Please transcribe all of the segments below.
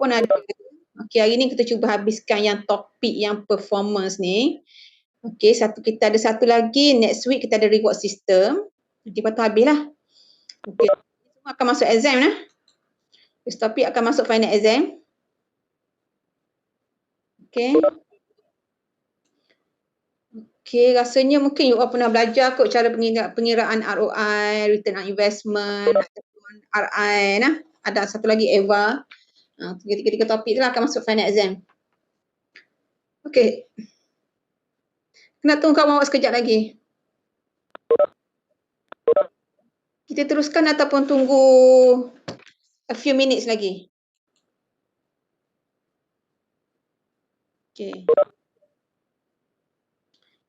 pun ada. Okey, hari ni kita cuba habiskan yang topik yang performance ni. Okey, kita ada satu lagi, next week kita ada reward system. Nanti lepas tu habislah. Okey, semua akan masuk exam lah. This topik akan masuk final exam. Okey. Okey, rasanya mungkin you all pernah belajar kot cara pengiraan ROI, return on investment, ataupun RI nah. Ada satu lagi EVA. Tiga topik tu lah akan masuk final exam. Okey. Nak tunggu kawan awak sekejap lagi. Kita teruskan ataupun tunggu a few minutes lagi. Okey.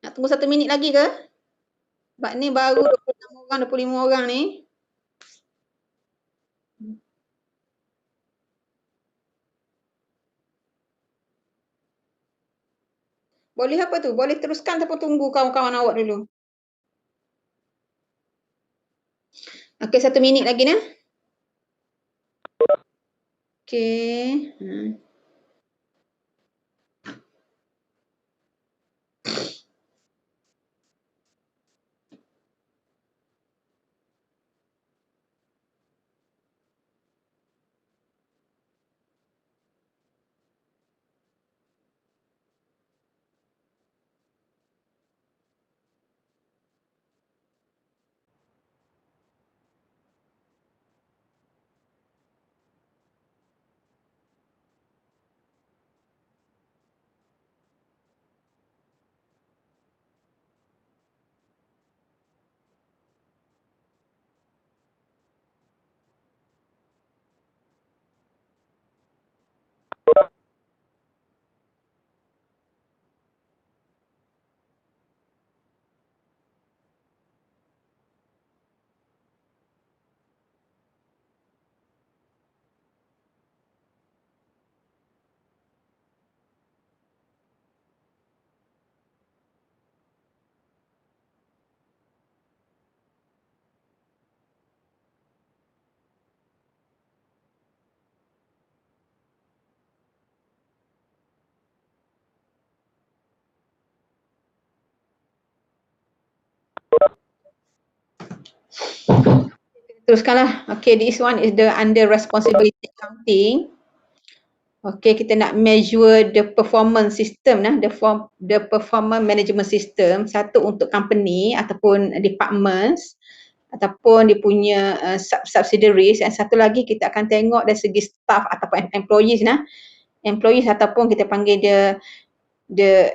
Nak tunggu 1 minit lagi ke? Sebab ni baru 26 orang, 25 orang ni. Boleh apa tu? Boleh teruskan ataupun tunggu kawan-kawan awak dulu? Okey, 1 minit lagi nah. Okey. Teruskanlah. Okay, this one is the under responsibility accounting. Okay, kita nak measure the performance system nah, the performance management system, satu untuk company ataupun departments ataupun dia punya subsidiaries, dan satu lagi kita akan tengok dari segi staff ataupun employees nah. Employees ataupun kita panggil the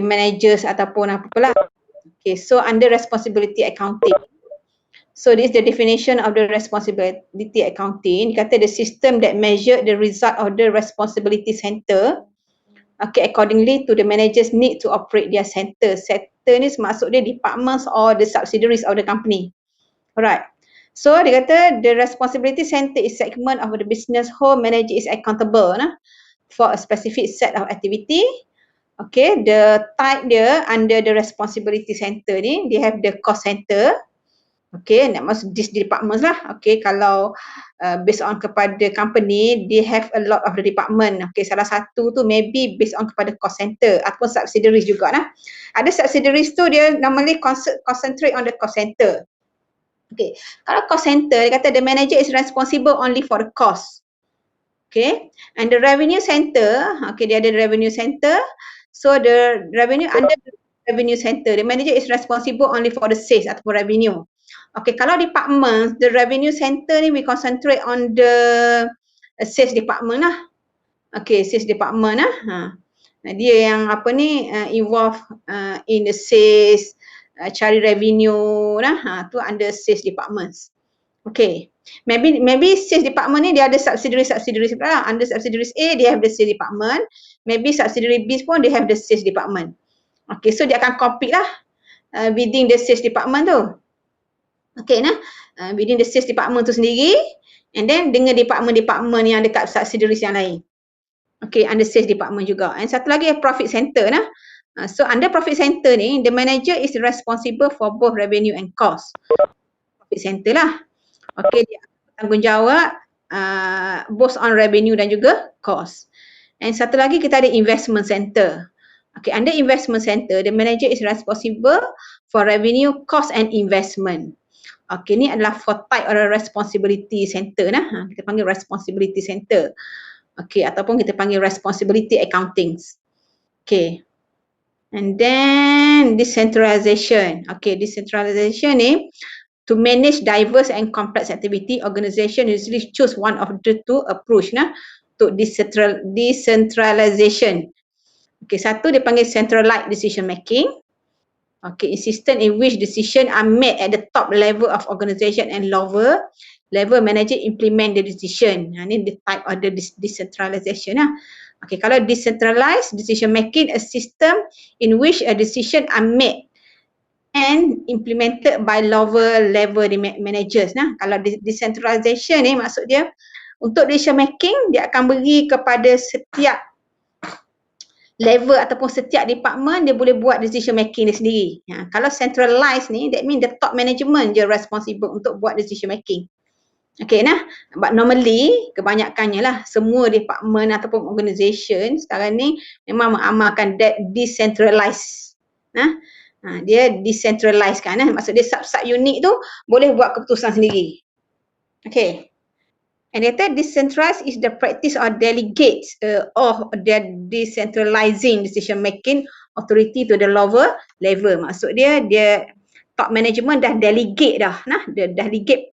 managers ataupun apalah. Okay, so under responsibility accounting. So this is the definition of the responsibility accounting. Dia kata the system that measure the result of the responsibility center, okay, accordingly to the managers need to operate their center. Center ni maksud dia departments or the subsidiaries of the company. Alright. So dia kata the responsibility center is segment of the business whole manager is accountable for a specific set of activity. Okay, the type dia under the responsibility center ni, they have the cost center. Okay, nak masuk this departments lah. Okay, kalau based on kepada company, they have a lot of the department. Okay, salah satu tu maybe based on kepada cost center ataupun subsidiaries juga lah. Ada subsidiaries tu dia normally concentrate on the cost center. Okay, kalau cost center, dia kata the manager is responsible only for the cost. Okay, and the revenue center, okay, dia ada revenue center. So the revenue under the revenue center, the manager is responsible only for the sales ataupun revenue. Okay, kalau department, the revenue center ni we concentrate on the sales department lah. Okay, sales department lah. Dia yang apa ni involve in the sales, cari revenue lah. Tu under sales departments. Okay, maybe sales department ni dia ada subsidiaries lah. Under subsidiaries A, dia have the sales department. Maybe subsidiary B pun dia have the sales department. Okay, so dia akan compete lah within the sales department tu. Okay, within the sales department tu sendiri, and then dengan department-department yang dekat subsidiaries yang lain. Okay, under sales department juga. And satu lagi profit center nah. So under profit center ni, the manager is responsible for both revenue and cost. Profit center lah. Okay, dia tanggungjawab both on revenue dan juga cost. And satu lagi kita ada investment center. Okay, under investment center, the manager is responsible for revenue, cost and investment. Okay, ni adalah four type of responsibility center nah. Kita panggil responsibility center. Okay, ataupun kita panggil responsibility accounting. Okay. And then decentralization. Okay, decentralization ni to manage diverse and complex activity, organization usually choose one of the two approach nah to decentralization. Okay, satu dia panggil centralized decision making. Okay, a system in which decision are made at the top level of organization and lower level manager implement the decision. Ini the type of the decentralization lah. Okay, kalau decentralized decision making, a system in which a decision are made and implemented by lower level managers. Nah, kalau decentralization ni maksud dia untuk decision making dia akan beri kepada setiap level ataupun setiap department dia boleh buat decision making dia sendiri. Kalau centralized ni, that mean the top management je responsible untuk buat decision making. Okay nah, but normally kebanyakannya lah semua department ataupun organisation sekarang ni memang mengamalkan that decentralized. Dia decentralized kan, maksud dia sub-sub unit tu boleh buat keputusan sendiri. Okay. And later decentralized is the practice or delegates of the decentralizing decision making authority to the lower level. Maksud dia top management dah delegate dah, dia delegate.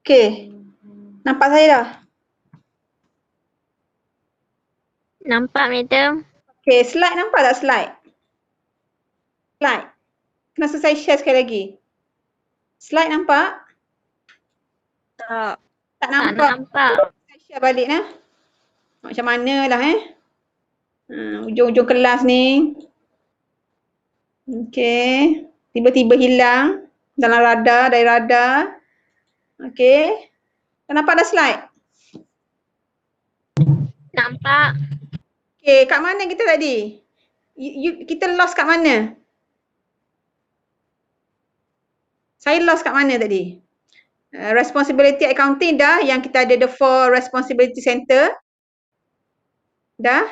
Okey. Nampak saya dah? Nampak, Madam. Okey, slide nampak tak slide? Slide. Kenapa saya share sekali lagi? Slide nampak? Tak. Tak Tak nampak. nampak. Saya share balik nah. Macam mana lah ujung-ujung kelas ni. Okey. Tiba-tiba hilang dalam radar, dari radar. Okey. Tak nampak dah slide? Nampak. Okey, kat mana kita tadi? Kita lost kat mana? Saya lost kat mana tadi? Responsibility accounting dah, yang kita ada the 4 responsibility center. Dah?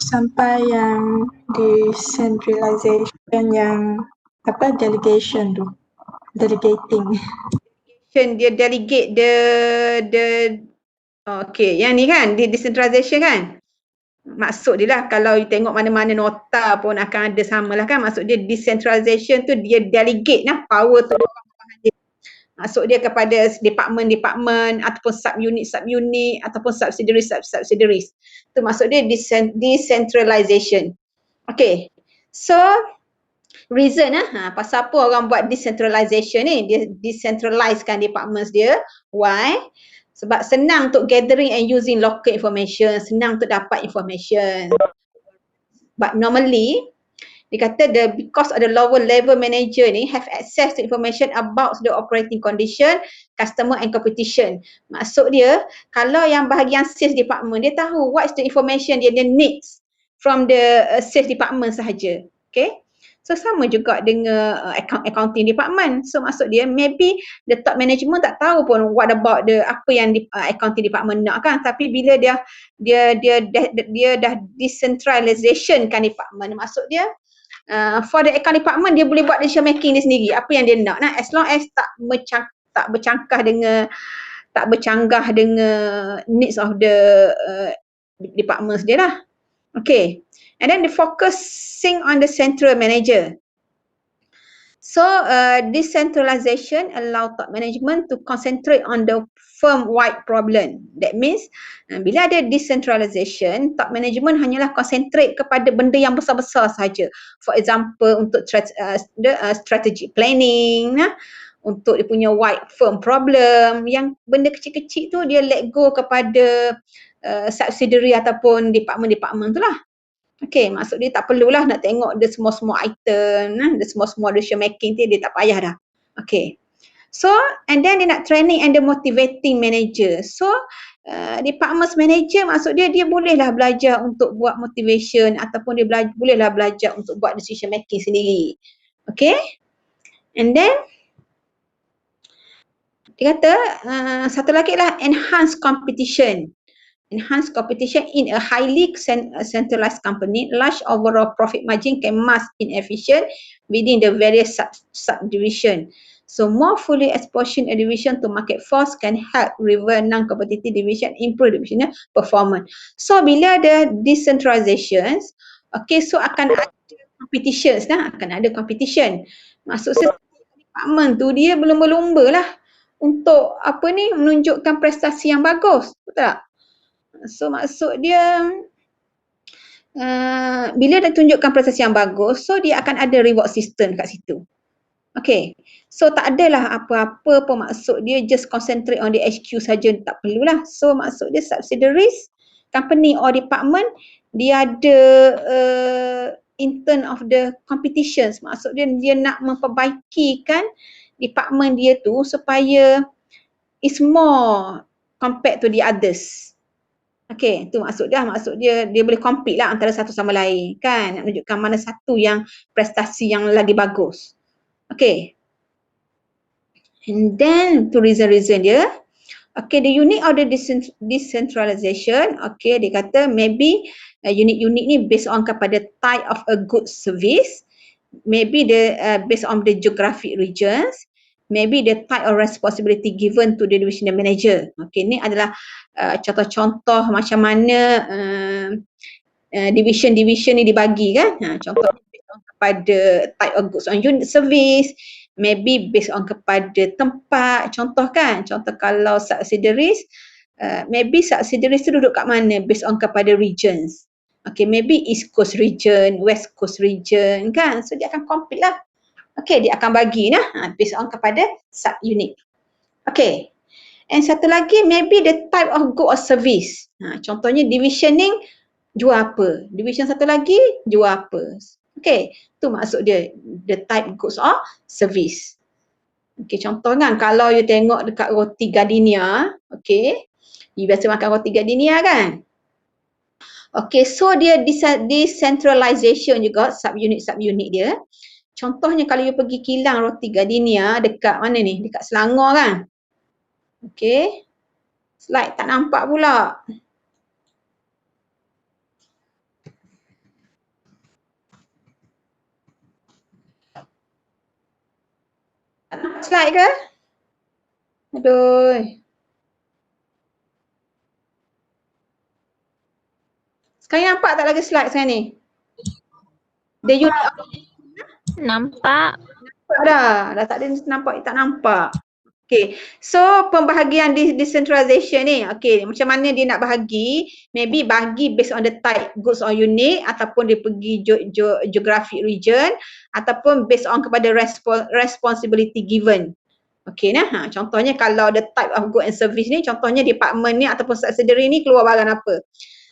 Sampai yang decentralization, yang apa, delegation tu, delegating. Dia delegate okey, yang ni kan, decentralization kan? Maksud dia lah, kalau you tengok mana-mana nota pun akan ada samalah kan. Maksud dia decentralization tu dia delegate lah power tu. Maksud dia kepada department ataupun sub-unit ataupun subsidiaries. Tu maksud dia decentralization. Okay. So, reason pasal apa orang buat decentralization ni? Dia decentralizekan departments dia. Why? Sebab senang untuk gathering and using local information, senang untuk dapat information. But normally, dia kata because of the lower level manager ni have access to information about the operating condition, customer and competition. Maksud dia, kalau yang bahagian sales department, dia tahu what is the information dia needs from the sales department sahaja. Okay? So sama juga dengan accounting department. So maksud dia maybe the top management tak tahu pun what about the apa yang accounting department nak kan, tapi bila dia dah decentralization kan department, maksud dia for the account department dia boleh buat decision making dia sendiri apa yang dia nak as long as tak bercanggah dengan needs of the departments dia lah. Okay. And then the focusing on the central manager. So decentralization allow top management to concentrate on the firm-wide problem. That means bila ada decentralization, top management hanyalah concentrate kepada benda yang besar-besar saja. For example, untuk strategic planning, untuk dia punya wide firm problem. Yang benda kecil-kecil tu dia let go kepada subsidiary ataupun department-department tu lah. Okay, maksud dia tak perlulah nak tengok dia semua-semua item, dia semua-semua decision making dia tak payah dah. Okay. So, and then dia nak training and the motivating manager. So, department manager maksud dia bolehlah belajar untuk buat motivation ataupun dia bolehlah belajar untuk buat decision making sendiri. Okay. And then, dia kata satu lagi lah enhance competition. Enhance competition in a highly centralized company, large overall profit margin can mask inefficient within the various subdivision. So more fully exposing a division to market force can help rival non-competitive division improve divisional performance. So bila ada decentralizations, okay, so akan ada competitions lah, akan ada competition. Maksud saya department tu dia berlumba-lumba lah untuk apa ni menunjukkan prestasi yang bagus, betul tak? So maksud dia bila dia tunjukkan prestasi yang bagus, so dia akan ada reward system kat situ. Okay, so tak adalah apa-apa pun, maksud dia just concentrate on the HQ saja, tak perlulah. So maksud dia subsidiaries, company or department, dia ada in term of the competitions, maksud dia nak memperbaikikan department dia tu supaya is more compared to the others. Okay, tu maksud dia boleh compete lah antara satu sama lain kan, nak menunjukkan mana satu yang prestasi yang lagi bagus. Okay. And then tu reason dia. Okay, the unit of the decentralization, okay, dia kata maybe unit-unit ni based on kepada type of a good service, maybe based on the geographic regions, maybe the type of responsibility given to the divisional manager. Okay, ni adalah contoh-contoh macam mana division-division ni dibagi kan. Contoh kepada type of goods on unit service, maybe based on kepada tempat, contoh kan, contoh kalau subsidiaries, maybe subsidiaries tu duduk kat mana based on kepada regions. Okay, maybe East Coast region, West Coast region kan, so dia akan compete lah. Okay, dia akan bagi based on kepada sub-unit. Okay, and satu lagi maybe the type of good or service. Contohnya divisioning, jual apa, division satu lagi jual apa. Okay, tu maksud dia, the type goods or service. Okay, contoh kan kalau you tengok dekat roti Gardenia, okay, you biasa makan roti Gardenia kan. Okay, so dia decentralization juga sub-unit dia. Contohnya kalau you pergi kilang roti Gardenia dekat mana ni, dekat Selangor kan. Okay, slide tak nampak pula. Tak nampak slide ke? Aduh. Sekarang nampak tak lagi slide sekarang ni? The unit of Nampak. nampak dah tak ada nampak, tak nampak. Okay, so pembahagian decentralization ni, okay, macam mana dia nak bahagi, maybe bahagi based on the type goods or unit ataupun dia pergi geographic region ataupun based on kepada responsibility given. Okay contohnya kalau the type of good and service ni, contohnya department ni ataupun subsidiary ni keluar barang apa.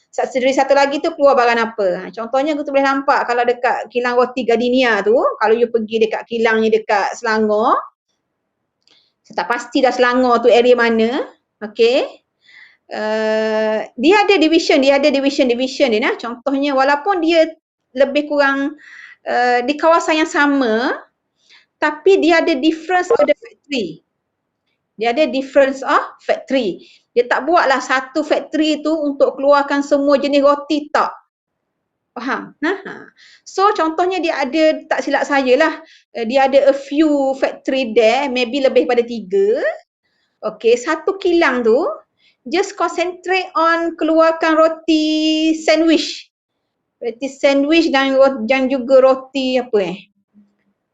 Subsidiary satu lagi tu keluar barang apa. Contohnya kita boleh nampak kalau dekat kilang roti Gardenia tu, kalau you pergi dekat kilangnya dekat Selangor, saya tak pasti dah Selangor tu area mana, okay. Dia ada division dia nah. Contohnya walaupun dia lebih kurang di kawasan yang sama, tapi dia ada difference of the factory. Dia ada difference of factory. Dia tak buatlah satu factory tu untuk keluarkan semua jenis roti, tak. Faham? So contohnya dia ada, tak silap saya lah, dia ada a few factory there, maybe lebih pada 3. Okay, satu kilang tu just concentrate on keluarkan roti sandwich. Roti sandwich dan juga roti apa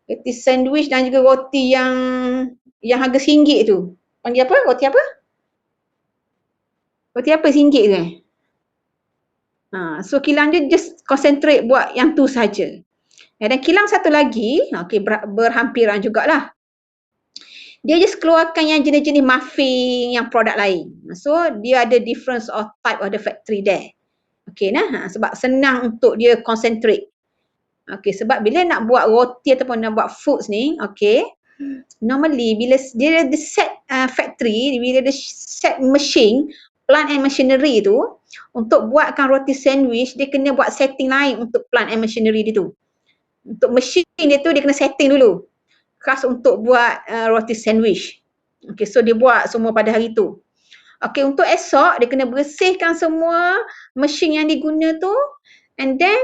roti sandwich dan juga roti yang harga RM1 tu. Panggil apa? Roti apa? Roti apa RM1 tu so kilang dia just concentrate buat yang tu saja. Dan kilang satu lagi, okay, berhampiran jugalah. Dia just keluarkan yang jenis-jenis muffin, yang produk lain. So dia ada difference of type of the factory there. Okay sebab senang untuk dia concentrate. Okay, sebab bila nak buat roti ataupun nak buat foods ni, okay, normally bila dia ada set factory, bila dia set machine, plant and machinery tu, untuk buatkan roti sandwich, dia kena buat setting lain untuk plant and machinery dia tu. Untuk machine dia tu, dia kena setting dulu. Khas untuk buat roti sandwich. Okay, so dia buat semua pada hari tu. Okay, untuk esok, dia kena bersihkan semua mesin yang diguna tu, and then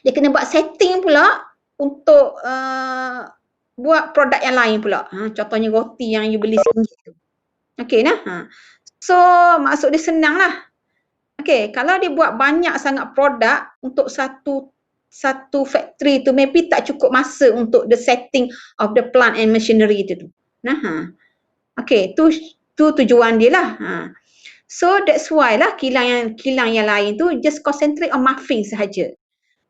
dia kena buat setting pula untuk buat produk yang lain pula. Contohnya roti yang you beli RM1 tu. Okay so maksud dia senang lah. Okay, kalau dia buat banyak sangat produk untuk satu factory tu, maybe tak cukup masa untuk the setting of the plant and machinery tu. Okay, tu tujuan dia lah. So that's why lah kilang yang lain tu just concentrate on muffin sahaja.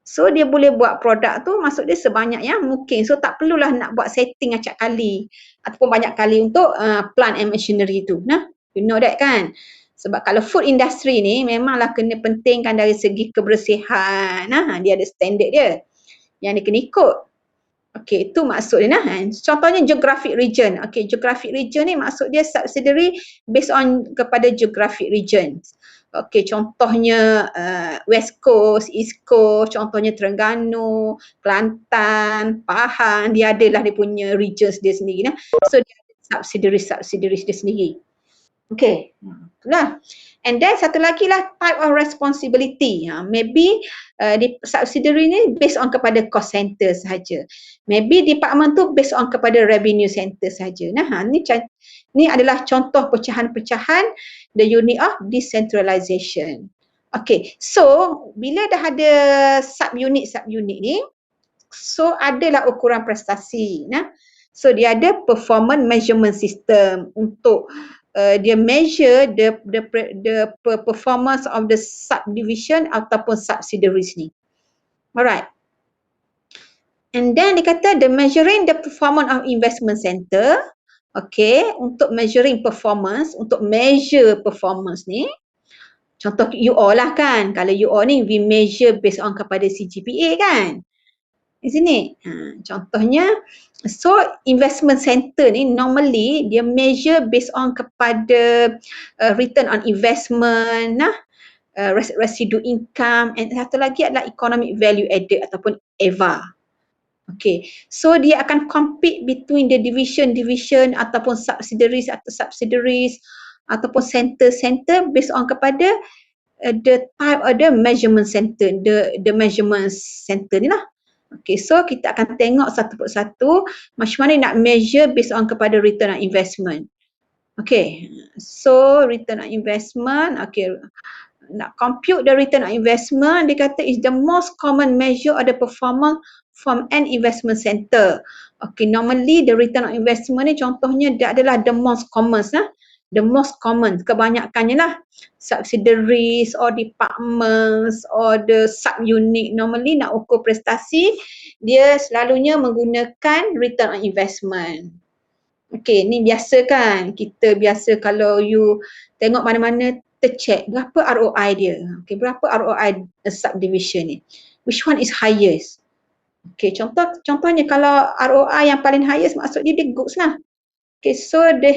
So dia boleh buat produk tu, maksud dia sebanyak yang mungkin. So tak perlulah nak buat setting acak kali ataupun banyak kali untuk plant and machinery tu. You know that kan? Sebab kalau food industry ni memanglah kena pentingkan dari segi kebersihan. Dia ada standard dia yang dia kena ikut. Okay, itu maksud dia Contohnya geographic region. Okay, geographic region ni maksud dia subsidiary based on kepada geographic region. Okay, contohnya West Coast, East Coast, contohnya Terengganu, Kelantan, Pahang, dia adalah dia punya regions dia sendiri. So dia ada subsidiaries dia sendiri. Okay, itulah. And then satu lagi lah type of responsibility. Maybe di subsidiary ni based on kepada cost center sahaja. Maybe department tu based on kepada revenue center sahaja. Ni adalah contoh pecahan-pecahan the unit of decentralization. Okay, so bila dah ada sub-unit ni, So adalah ukuran prestasi. Nah. So dia ada performance measurement system untuk dia measure the performance of the subdivision ataupun subsidiaries ni. Alright. And then dia kata the measuring the performance of investment center. Okay, untuk measuring performance, untuk measure performance ni, contoh UO lah kan. Kalau UO ni we measure based on kepada CGPA kan. Isn't it? Contohnya, so investment center ni normally dia measure based on kepada return on investment, residu income, and satu lagi adalah economic value added ataupun EVA. Okay, so dia akan compete between the division ataupun subsidiaries ataupun center based on kepada the type of the measurement center, the measurement center ni lah. Okay, so kita akan tengok satu persatu macam mana nak measure based on kepada return on investment. Okay, so return on investment, okay, nak compute the return on investment, dia kata is the most common measure of the performance from an investment center. Okay, normally the return on investment ni contohnya dia adalah the most common lah. The most common, kebanyakannya lah subsidiaries or departments or the subunit normally nak ukur prestasi, dia selalunya menggunakan return on investment. Okay, ni biasa kan, kita biasa kalau you tengok mana-mana tercheck berapa ROI dia. Okay, berapa ROI subdivision ni. Which one is highest? Okay, contohnya kalau ROI yang paling highest maksud dia goods lah. Okay, so the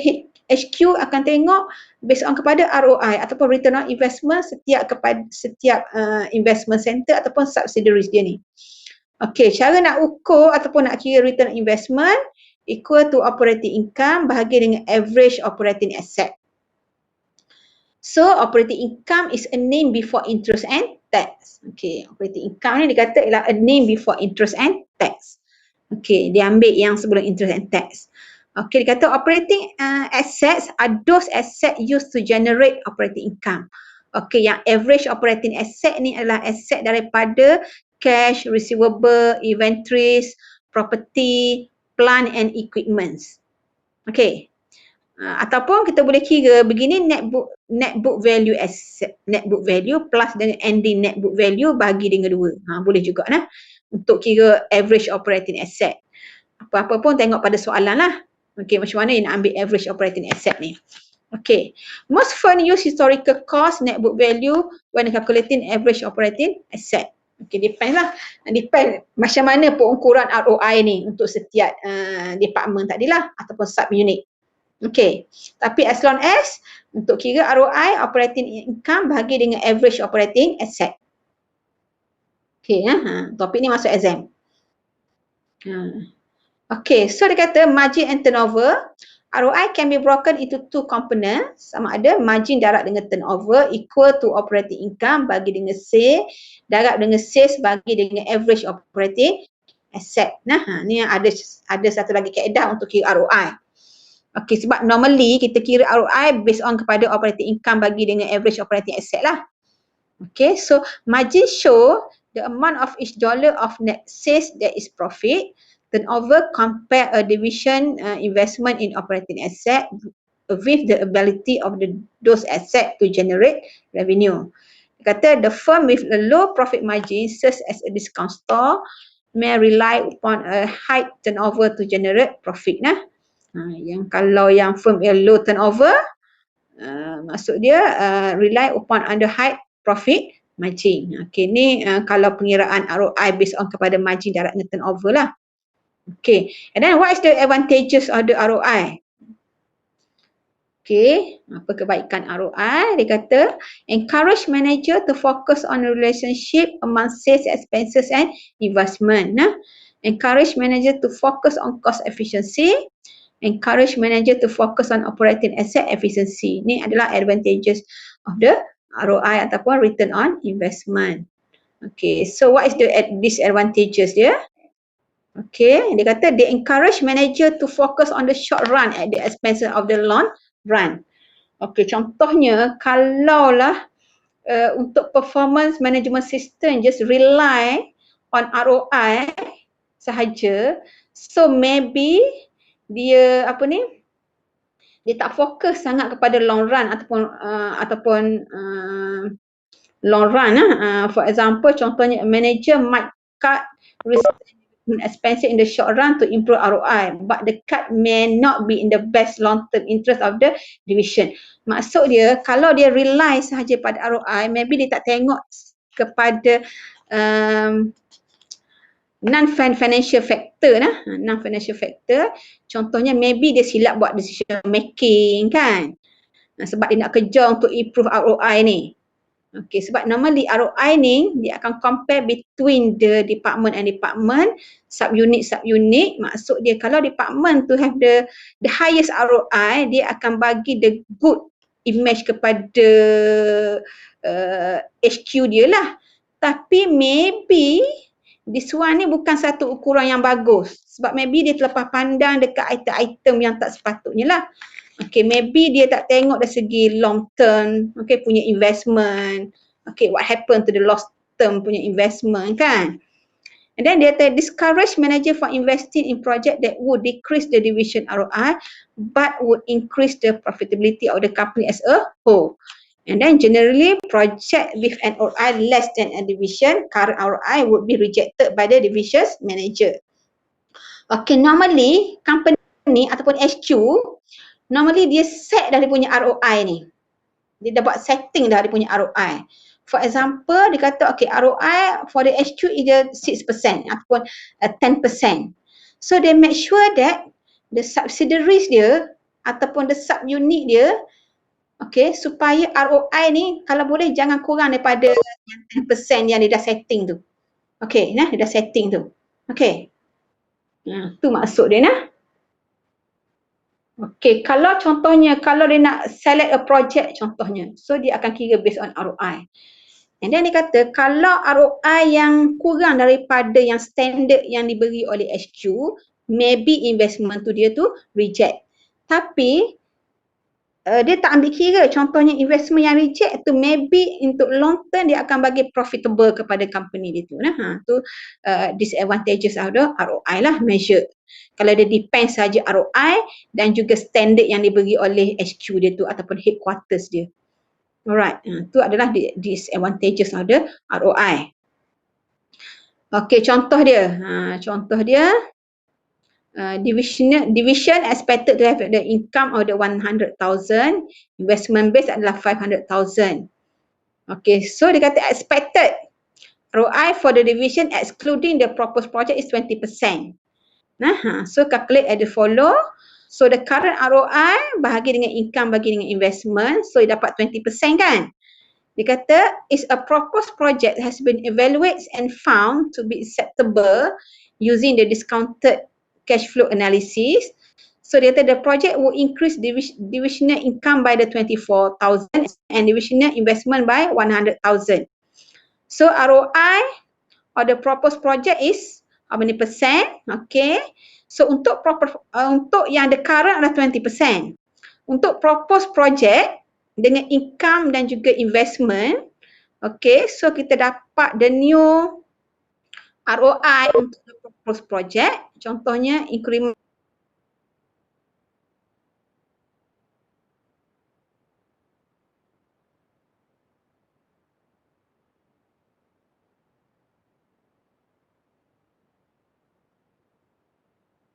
HQ akan tengok based on kepada ROI ataupun return on investment setiap investment center ataupun subsidiaries dia ni. Okay, cara nak ukur ataupun nak kira return on investment equal to operating income bahagi dengan average operating asset. So operating income is a name before interest and tax. Okay, operating income ni dikata ialah a name before interest and tax. Okay, dia ambil yang sebelum interest and tax. Okay, dia kata operating assets are those assets used to generate operating income. Okay, yang average operating asset ni adalah asset daripada cash, receivable, inventories, property, plant and equipments. Okay. Ataupun kita boleh kira begini, net book value asset, net book value plus dengan ending net book value bagi dengan 2. Boleh juga nah untuk kira average operating asset. Apa-apa pun tengok pada soalan lah. Okay, macam mana nak ambil average operating asset ni. Okay, most firm use historical cost net book value when calculating average operating asset. Okay, depend lah. Depend macam mana pengukuran ROI ni untuk setiap department tadilah ataupun sub unit. Okay, tapi as long as untuk kira ROI, operating income bahagi dengan average operating asset. Okay, topik ni masuk exam. Okay, so dia kata margin and turnover. ROI can be broken into 2 components. Sama ada margin darab dengan turnover equal to operating income bagi dengan sales, darab dengan sales bagi dengan average operating asset. Nah, ni ada satu lagi kaedah untuk kira ROI. Okay, sebab normally kita kira ROI based on kepada operating income bagi dengan average operating asset lah. Okay, so margin show the amount of each dollar of net sales that is profit. Turnover compare a division investment in operating asset with the ability of those asset to generate revenue. Dia kata the firm with a low profit margin such as a discount store may rely upon a high turnover to generate profit. Yang kalau yang firm yang low turnover, maksud dia rely upon under high profit margin. Okay, ni kalau pengiraan ROI based on kepada margin darab dengan turnover lah. Okay, and then what is the advantages of the ROI? Okay, apa kebaikan ROI? Dia kata encourage manager to focus on the relationship among sales expenses and investment. Encourage manager to focus on cost efficiency. Encourage manager to focus on operating asset efficiency. Ni adalah advantages of the ROI ataupun return on investment. Okay, so what is the disadvantages dia? Okay, dia kata they encourage manager to focus on the short run at the expense of the long run. Okay, contohnya kalaulah untuk performance management system just rely on ROI, sahaja. So maybe dia dia tak fokus sangat kepada long run ataupun long run. For example, contohnya a manager might cut risk expenses in the short run to improve ROI, but the cut may not be in the best long term interest of the division. Maksud dia, kalau dia rely sahaja pada ROI, maybe dia tak tengok kepada non-financial factor non-financial factor. Contohnya maybe dia silap buat decision making kan, sebab dia nak kejar untuk improve ROI ni. Okay, sebab normally ROI ni dia akan compare between the department and department, subunit. Maksud dia kalau department tu have the highest ROI, dia akan bagi the good image kepada HQ dia lah. Tapi maybe this one ni bukan satu ukuran yang bagus, sebab maybe dia terlepas pandang dekat item-item yang tak sepatutnya lah. Okay, maybe dia tak tengok dari segi long term, okay, punya investment. Okay, what happened to the long term punya investment kan. And then dia discourage manager from investing in project that would decrease the division ROI but would increase the profitability of the company as a whole. And then generally project with an ROI less than a division current ROI would be rejected by the division's manager. Okay, normally company ataupun HQ normally dia set dah dia punya ROI ni. Dia dah buat setting dah dia punya ROI. For example, dia kata okay, ROI for the HQ is 6% ataupun 10%. So they make sure that the subsidiaries dia ataupun the subunit dia, okay, supaya ROI ni kalau boleh jangan kurang daripada 10% yang dia dah setting tu. Okay, dia dah setting tu. Okay. Tu maksud dia nah. Okay, kalau contohnya, kalau dia nak select a project contohnya, so dia akan kira based on ROI. And then dia kata, kalau ROI yang kurang daripada yang standard yang diberi oleh HQ, maybe investment tu dia tu reject. Tapi, dia tak ambil kira, contohnya investment yang reject tu maybe untuk long term dia akan bagi profitable kepada company dia tu. Tu disadvantages of the ROI lah measure. Kalau dia depend saja ROI dan juga standard yang diberi oleh HQ dia tu ataupun headquarters dia. Alright, tu adalah disadvantages of the ROI. Okay, contoh dia. Division expected to have the income of the 100,000, investment base adalah 500,000. Okay, so dia kata expected ROI for the division excluding the proposed project is 20%. So calculate as follow. So the current ROI bahagi dengan income bagi dengan investment, so dia dapat 20% kan. Dia kata is a proposed project has been evaluated and found to be acceptable using the discounted cash flow analysis. So dia kata the project will increase divisional income by the 24,000 and divisional investment by 100,000. So ROI of the proposed project is how many percent? Okay. So untuk yang the current adalah 20%. Untuk proposed project dengan income dan juga investment, okay, so kita dapat the new ROI untuk the proposed project. Contohnya increment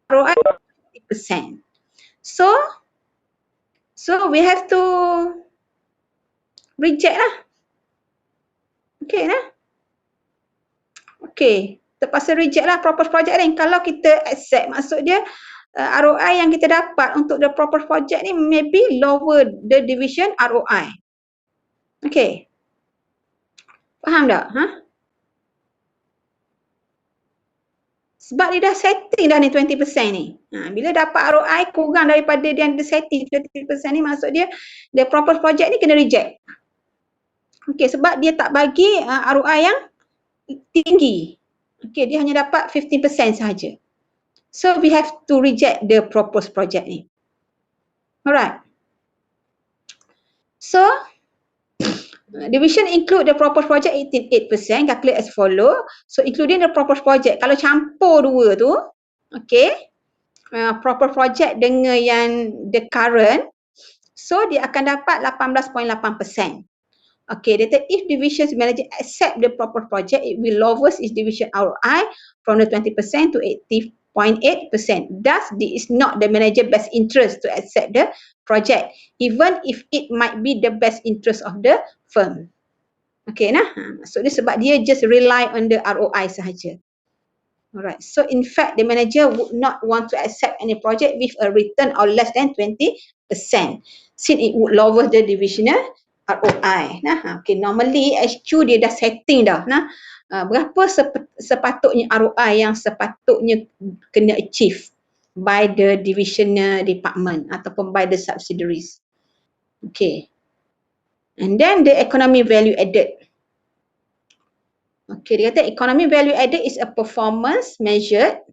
ROI 20%. So we have to reject lah. Okay lah. Okay, terpaksa reject lah proposed project ni. Kalau kita accept, maksud dia ROI yang kita dapat untuk the proposed project ni maybe lower the division ROI. Okay. Faham tak? Sebab dia dah setting dah ni 20% ni. Bila dapat ROI kurang daripada yang dia setting 20% ni, maksud dia the proposed project ni kena reject. Okay, sebab dia tak bagi ROI yang tinggi. Okay, dia hanya dapat 15% sahaja. So we have to reject the proposed project ni. Alright. So Division include the proposed project 88%, calculate as follow. So including the proposed project, kalau campur dua tu, okay, proposed project dengan yang the current, so dia akan dapat 18.8%. Okay, data if division's manager accept the proposed project, it will lower its division ROI from the 20% to 80.8%. Thus, it is not the manager best interest to accept the project, even if it might be the best interest of the firm. Okay, nah. So dia sebab dia just rely on the ROI sahaja. Alright. So in fact, the manager would not want to accept any project with a return of less than 20%, since it would lower the divisional ROI. Nah, okay. Normally HQ dia dah setting dah. Nah, berapa sepatutnya ROI yang sepatutnya kena achieve by the divisional department ataupun by the subsidiaries. Okay. And then the economy value added. Okay, dia kata economy value added is a performance measured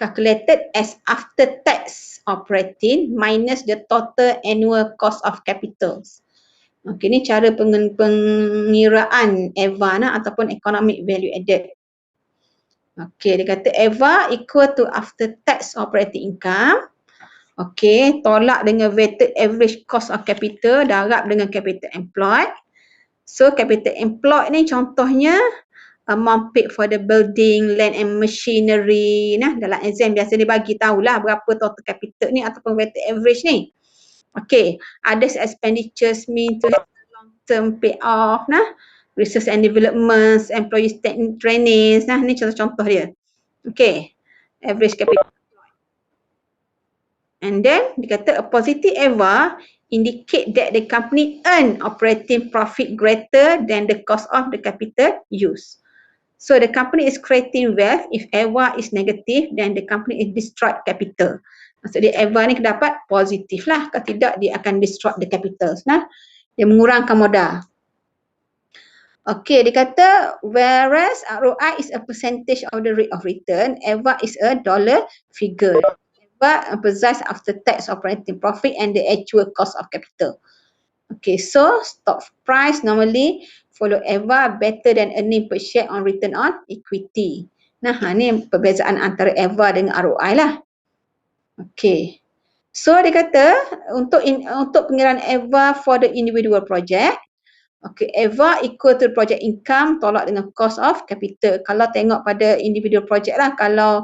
calculated as after tax operating minus the total annual cost of capital. Okay, ni cara pengiraan EVA ataupun economic value added. Okay, dia kata EVA equal to after tax operating income. Okay, tolak dengan weighted average cost of capital, darab dengan capital employed. So capital employed ni contohnya amount paid for the building, land and machinery. Nah, dalam exam biasa dia bagi tahulah berapa total capital ni ataupun weighted average ni. Okay, others expenditures mean to have long term payoff. Nah, research and development, employees trainings. Nah, ni contoh-contoh dia. Okay, average capital. And then dia kata a positive EVA indicate that the company earn operating profit greater than the cost of the capital used. So the company is creating wealth. If EVA is negative, then the company is destroyed capital. Maksud dia EVA ni dapat positif lah. Kalau tidak, dia akan destroy the capital. Nah, dia mengurangkan modal. Okay, dia kata whereas ROI is a percentage of the rate of return, EVA is a dollar figure. EVA emphasize after tax operating profit and the actual cost of capital. Okay, so stock price normally follow EVA better than earning per share on return on equity. Nah, ni perbezaan antara EVA dengan ROI lah. Okay. So dia kata untuk pengiraan EVA for the individual project, okay, EVA equal to project income tolak dengan cost of capital. Kalau tengok pada individual project lah, kalau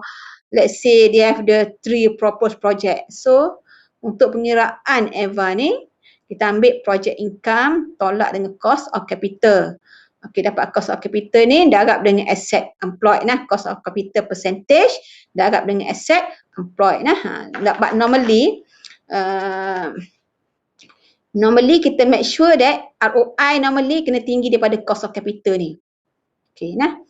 let's say they have the 3 proposed project. So untuk pengiraan EVA ni, kita ambil project income tolak dengan cost of capital. Okey, dapat cost of capital ni darab dengan asset employed nah, cost of capital percentage darab dengan asset employed nah. But normally kita make sure that ROI normally kena tinggi daripada cost of capital ni. Okey nah.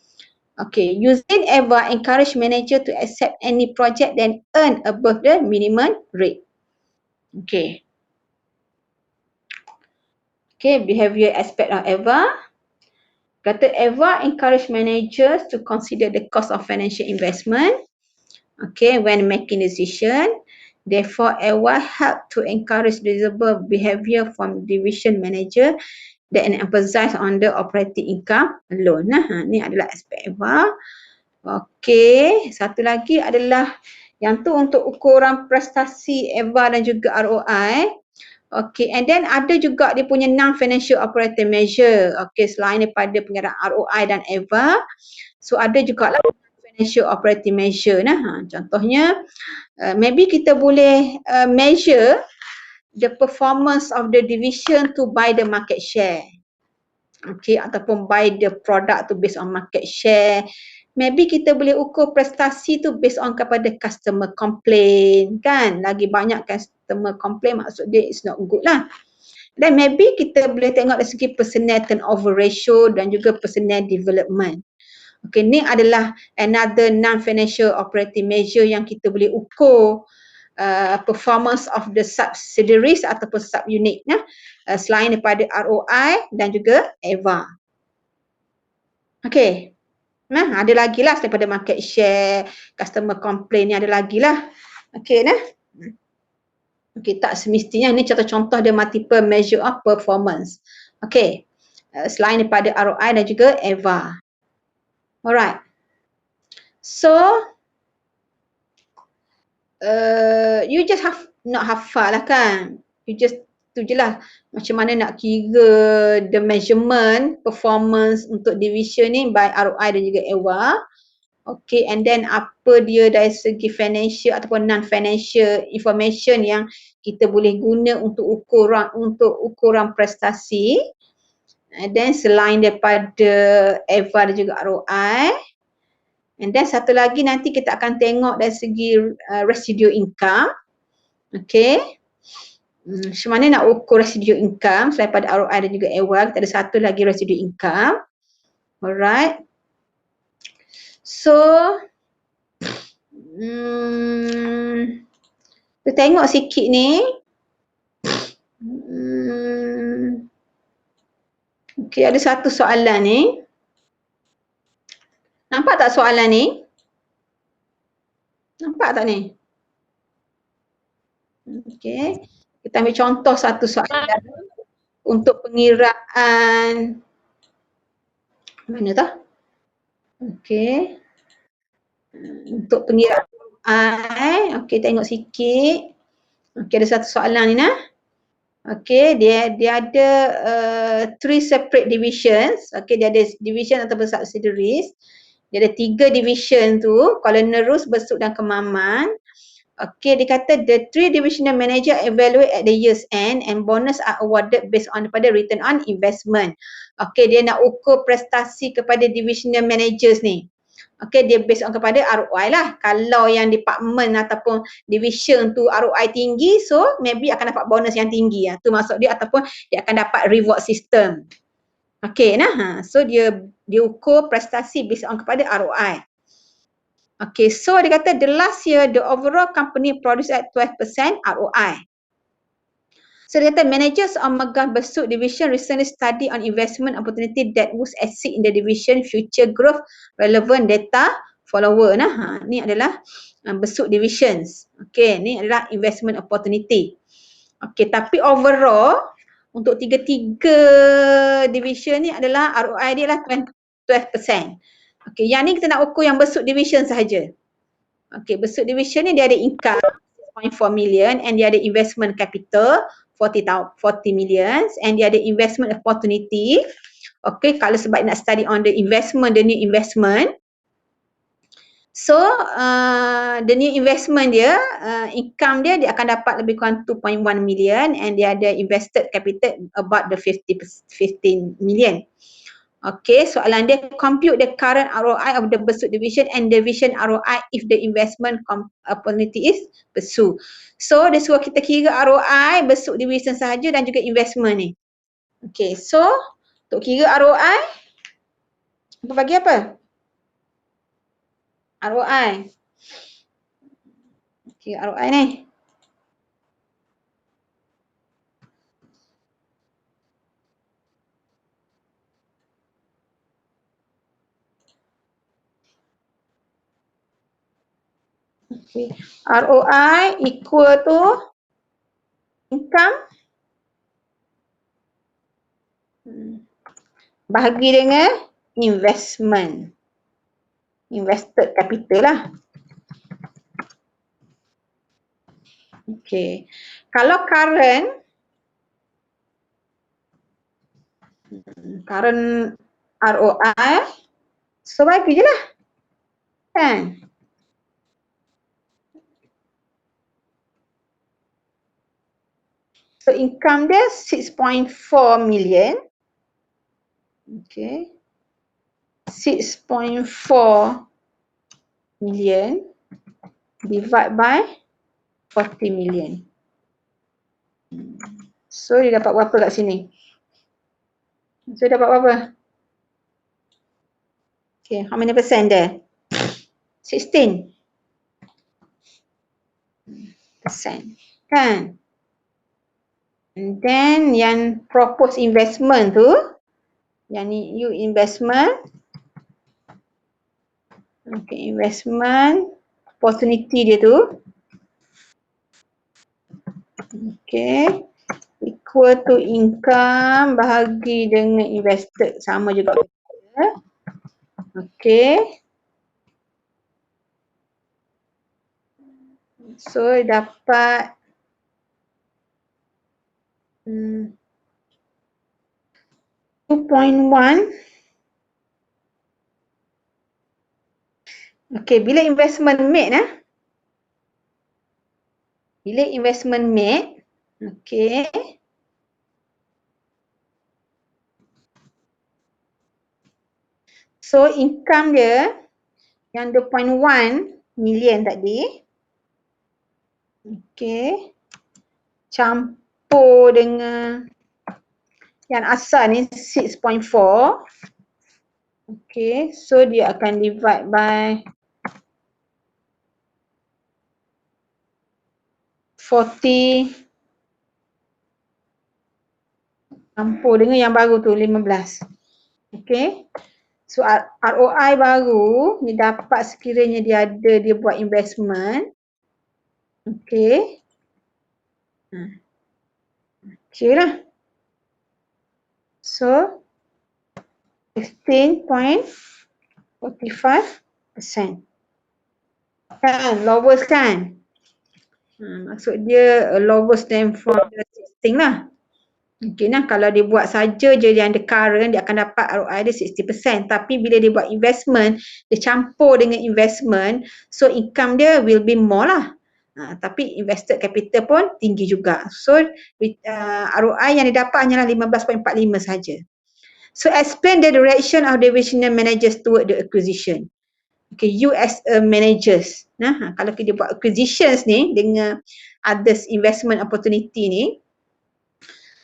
Okay, using EVA encourage manager to accept any project then earn above the minimum rate. Okay. Okay, behavior aspect of EVA. Kata EVA encourage managers to consider the cost of financial investment. Okay, when making decision. Therefore, EVA help to encourage reasonable behavior from division manager that emphasize on the operating income alone. Nah, ni adalah aspek EVA. Okay, satu lagi adalah yang tu untuk ukuran prestasi EVA dan juga ROI. Okay, and then ada juga dia punya non-financial operating measure. Okay, selain daripada pengiraan ROI dan EVA, so ada juga lah financial operating measure. Nah, contohnya, maybe kita boleh measure the performance of the division to buy the market share. Okay, ataupun buy the product to based on market share. Maybe kita boleh ukur prestasi tu based on kepada customer complaint kan. Lagi banyak customer complaint maksud dia is not good lah. Dan maybe kita boleh tengok dari segi personnel turnover ratio dan juga personnel development. Okay, ni adalah another non-financial operating measure yang kita boleh ukur performance of the subsidiaries ataupun subunit selain daripada ROI dan juga EVA. Okay. Nah, ada lagi lah daripada market share, customer complaint ni ada lagi lah. Okay, nah. Okay, tak semestinya ni contoh-contoh dia multiple measure of performance. Okay. selain daripada ROI dan juga EVA. Alright. So, you just not hafal lah kan. You just tu je lah macam mana nak kira the measurement performance untuk division ni by ROI dan juga EVA. Okay, and then apa dia dari segi financial ataupun non-financial information yang kita boleh guna untuk ukuran prestasi. And then selain daripada EVA dan juga ROI. And then satu lagi nanti kita akan tengok dari segi residual income. Okay. Macam mana nak ukur residual income selain pada ROI dan juga EVA. Kita ada satu lagi residual income. Alright. So, kita tengok sikit ni. Okay, ada satu soalan ni. Nampak tak soalan ni? Nampak tak ni? Okay. Kita ambil contoh satu soalan untuk pengiraan. Mana tu? Okay. Untuk pengiraan ROI. Okay, tengok sikit. Okay, ada satu soalan ni nah. Okay, dia ada 3 separate divisions. Okay, dia ada division ataupun subsidiaries. Dia ada 3 division tu, Culinarus, Besuk dan Kemaman. Okay, dia kata the 3 divisional manager evaluate at the year's end and bonus are awarded based on pada return on investment. Okay, dia nak ukur prestasi kepada divisional managers ni. Okay, dia based on kepada ROI lah. Kalau yang department ataupun division tu ROI tinggi, so maybe akan dapat bonus yang tinggi. Tu maksud dia, ataupun dia akan dapat reward system. Okay, nah. So dia ukur prestasi based on kepada ROI. Okay, so dia kata the last year the overall company produced at 12% ROI. So dia kata managers on Megah Besuk division recently study on investment opportunity that would exceed in the division future growth relevant data follower. Nah, ni adalah Besuk divisions. Okay, ni adalah investment opportunity. Okay, tapi overall untuk tiga-tiga division ni adalah ROI dia lah 12%. Okay, yang ni kita nak ukur yang Besuk division sahaja. Okay, Besuk division ni dia ada income 6.4 million and dia ada investment capital 40 million and dia ada investment opportunity. Okay, kalau sebab nak study on the investment, the new investment. So, the new investment dia, income dia akan dapat lebih kurang 2.1 million and dia ada invested capital about the 15 million. Okay, soalan dia compute the current ROI of the Besuk division and division ROI if the investment opportunity is Besuk. So, dia suruh kita kira ROI Besuk division sahaja dan juga investment ni. Okay, so untuk kira ROI, apa bagi apa? ROI. Okay, ROI ni. Okay. ROI equal to income bahagi dengan investment. Invested capital lah. Okay. Kalau current ROI, so bagi je lah. Kan? So income dia 6.4 million. Okay. 6.4 million divide by 40 million. So dia dapat berapa kat sini? So dapat berapa? Okay, how many percent there? 16%. Kan? And then yang proposed investment tu, yang ni new investment. Okay, investment opportunity dia tu. Okay, equal equal to income bahagi dengan invested. Sama juga. Okay. So dapat 2.1. Okay, bila investment made bila investment made, okay, so income dia yang 2.1 million tadi, okay, campur dengan yang asal ni 6.4, okay, so dia akan divide by 40 campur dengan yang baru tu 15. Okay. So ROI baru ni dapat sekiranya dia buat investment. Okay. Okay lah. So 15.45%. Kan lowest kan? Maksud dia lowest than from the existing lah. Mungkin lah kalau dia buat saja je yang the current, dia akan dapat ROI dia 60%. Tapi bila dia buat investment, dia campur dengan investment, so income dia will be more lah. Tapi invested capital pun tinggi juga. So ROI yang dia dapat hanyalah 15.45 saja. So explain the direction of divisional managers toward the acquisition. Okay, you as a managers. Kalau kita buat acquisitions ni dengan others investment opportunity ni,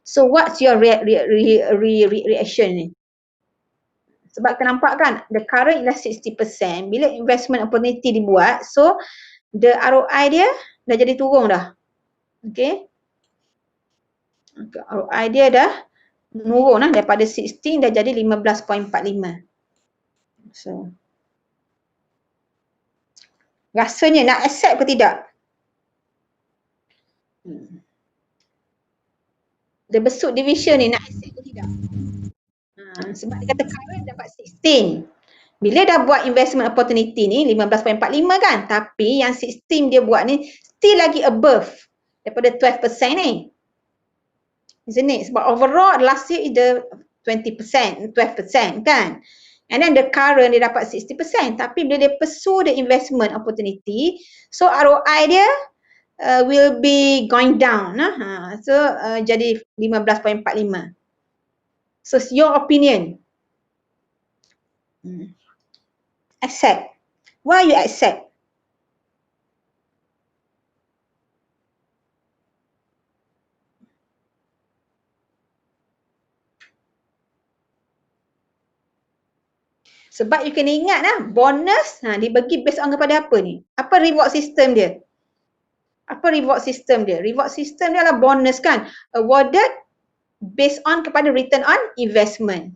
so what's your reaction ni? Sebab kita nampak kan, the current ialah 60%. Bila investment opportunity dibuat, so the ROI dia dah jadi turun dah. Okay. ROI dia dah menurun lah daripada 16 dah jadi 15.45. So rasanya nak accept ke tidak? The besut division ni nak accept ke tidak? Sebab dia kata current dapat 16. Bila dah buat investment opportunity ni 15.45 kan, tapi yang 16 dia buat ni still lagi above daripada 12% ni. Isn't it? Sebab overall last year is the 20%, 12% kan. And then the current dia dapat 60%. Tapi bila dia pursue the investment opportunity, so ROI dia will be going down. So jadi 15.45. So your opinion? Accept. Why you accept? Sebab you kena ingat bonus dibagi based on kepada apa ni? Apa reward system dia? Apa reward system dia? Reward system dia adalah bonus kan? Awarded based on kepada return on investment.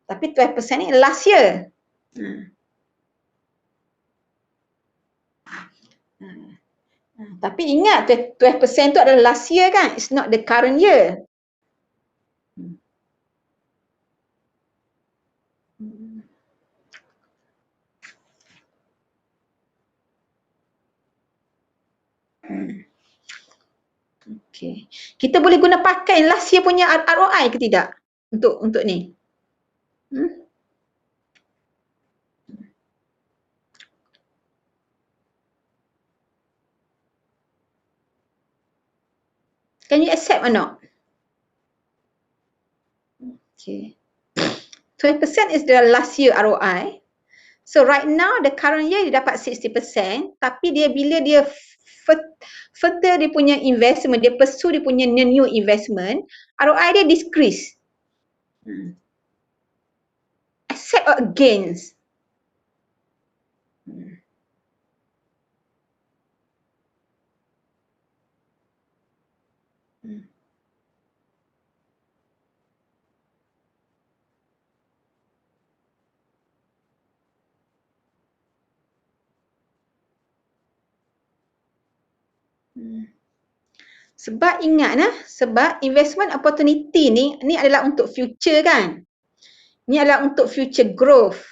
Tapi 12% ni last year. Tapi ingat 12% tu adalah last year kan? It's not the current year. Okay. Kita boleh guna pakai last year punya ROI ke tidak? Untuk ni. Can you accept or not? Okay. 12% is the last year ROI. So right now the current year dia dapat 60%, tapi bila dia further dia punya investment, dia pursue dia punya new investment, ROI dia decrease. Accept or against? Sebab ingat sebab investment opportunity ni adalah untuk future kan. Ni adalah untuk future growth.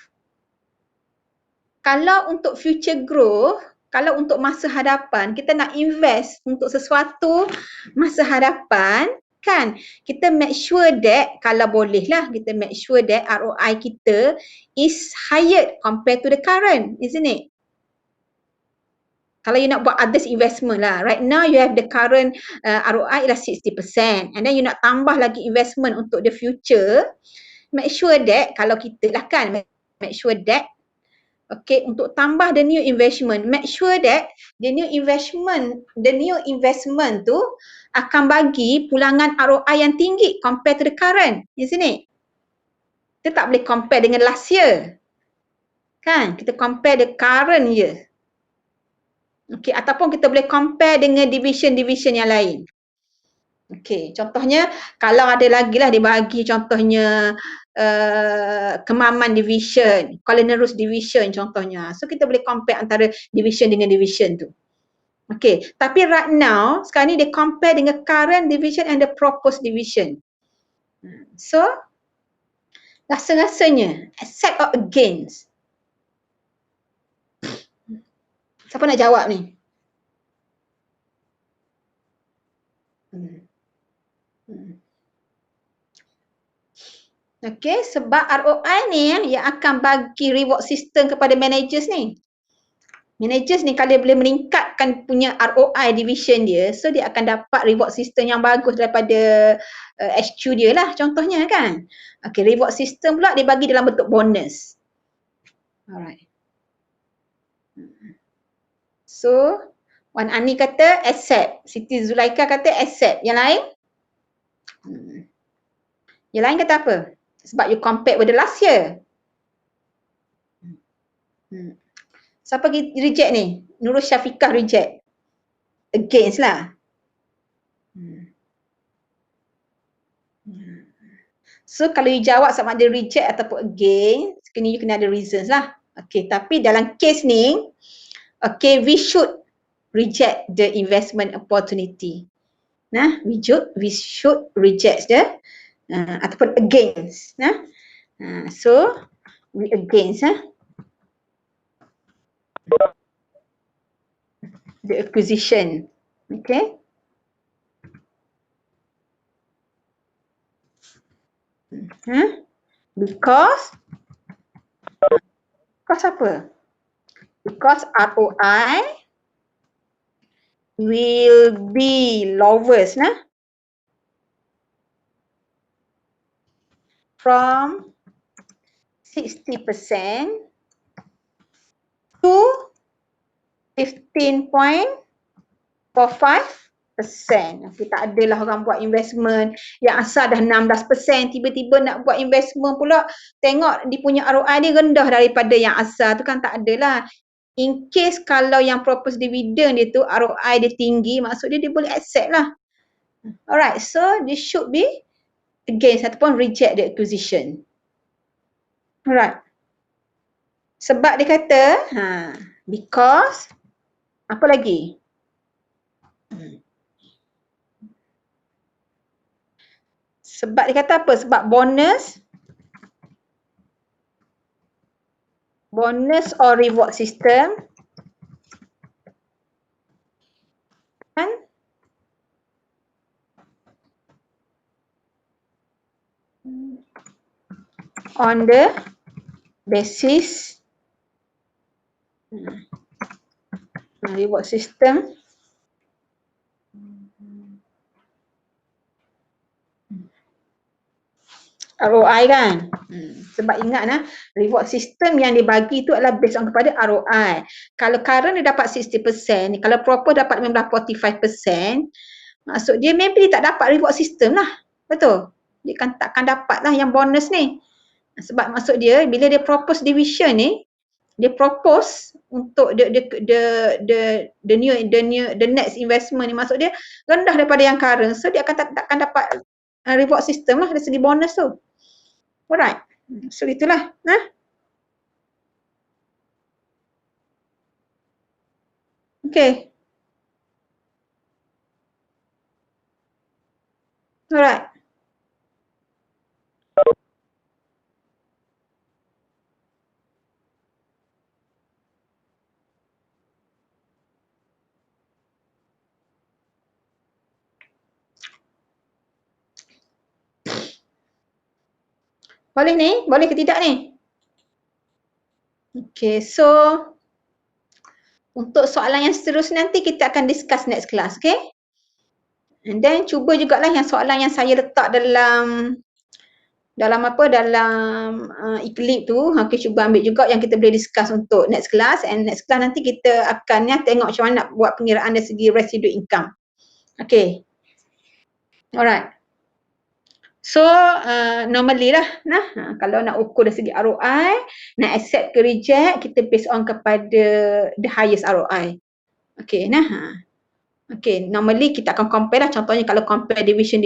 Kalau untuk future growth, kalau untuk masa hadapan, kita nak invest untuk sesuatu masa hadapan, kan, kita make sure that, kalau boleh lah, kita make sure that ROI kita is higher compared to the current, isn't it? Kalau you nak buat others investment lah, right now you have the current ROI ialah 60%, and then you nak tambah lagi investment untuk the future, make sure that, kalau kita lah kan, make sure that, okay, untuk tambah the new investment, make sure that the new investment tu akan bagi pulangan ROI yang tinggi compared to the current, isn't it? Kita tak boleh compare dengan last year. Kan? Kita compare the current year. Okay, ataupun kita boleh compare dengan division-division yang lain. Okay, contohnya kalau ada lagi lah dia bagi contohnya Kemaman division, Culinarus division contohnya. So kita boleh compare antara division dengan division tu. Okay, tapi right now sekarang ni dia compare dengan current division and the proposed division. So rasa-rasanya accept or against? Siapa nak jawab ni? Okay, sebab ROI ni yang akan bagi reward system kepada managers ni. Managers ni kalau dia boleh meningkatkan punya ROI division dia, so dia akan dapat reward system yang bagus daripada HQ dia lah contohnya kan. Okay, reward system pula dia bagi dalam bentuk bonus. Alright. So, Wan Ani kata accept. Siti Zulaika kata accept. Yang lain? Yang lain kata apa? Sebab you compare with the last year. Siapa reject ni? Nurul Syafiqah reject. Against lah. So kalau you jawab sama ada reject ataupun against, you kena ada reasons lah. Okay, tapi dalam case ni, okay, we should reject the investment opportunity. Nah, we should reject the ataupun against. Nah, so we against the acquisition. Okay. Because apa? Because ROI will be lowest from 60% to 15.45%. Okay, tak adalah orang buat investment yang asal dah 16%, tiba-tiba nak buat investment pula, tengok dia punya ROI dia rendah daripada yang asal tu kan, tak adalah. In case kalau yang proposed dividend dia tu ROI dia tinggi, maksud dia boleh accept lah. Alright, so this should be against ataupun reject the acquisition. Alright. Sebab dia kata, because, apa lagi? Sebab dia kata apa? Sebab bonus or reward system kan on the basis reward system ROI kan. Sebab ingat reward system yang dibagi tu adalah based on kepada ROI. Kalau current dia dapat 60%, kalau proper dapat 45%, maksud dia maybe dia tak dapat reward system lah. Betul? Dia kan takkan dapat lah yang bonus ni. Sebab maksud dia bila dia propose division ni, dia propose untuk the next investment ni, maksud dia rendah daripada yang current, so dia akan takkan dapat reward system lah dari segi bonus tu. Alright, so itulah. Okay. Alright. Boleh ni? Boleh ke tidak ni? Okay, so untuk soalan yang seterusnya nanti kita akan discuss next class, okay? And then cuba jugalah yang soalan yang saya letak dalam Eclipse tu, okay, cuba ambil juga yang kita boleh discuss untuk next class, and next class nanti kita akan tengok macam mana nak buat pengiraan dari segi residual income. Okay. Alright. So, normally lah, kalau nak ukur dari segi ROI, nak accept ke reject, kita based on kepada the highest ROI. Okay, okay, normally kita akan compare lah, contohnya kalau compare division,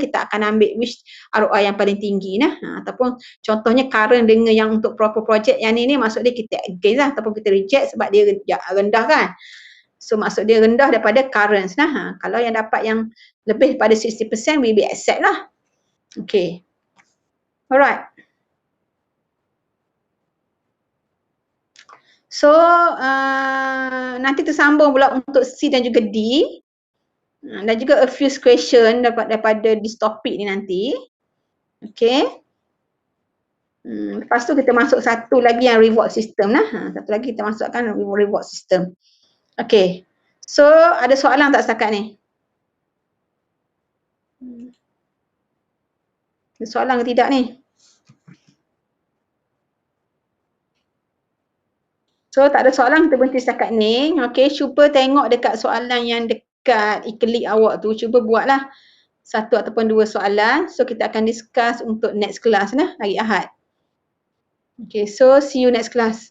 kita akan ambil which ROI yang paling tinggi ataupun contohnya current dengan yang untuk proper project yang ni maksud dia kita against lah, ataupun kita reject sebab dia rendah kan. So maksud dia rendah daripada current kalau yang dapat yang lebih daripada 60% we will accept lah. Okay. Alright. So, nanti tersambung pula untuk C dan juga D. Dan juga a few question daripada this topic ni nanti. Okay. Lepas tu kita masuk satu lagi yang reward system satu lagi kita masukkan reward system. Okay. So, ada soalan tak setakat ni? Ada soalan ke tidak ni? So, tak ada soalan, kita berhenti setakat ni. Okay, cuba tengok dekat soalan yang dekat Eclipse awak tu. Cuba buatlah satu ataupun dua soalan. So, kita akan discuss untuk next class hari Ahad. Okay, so see you next class.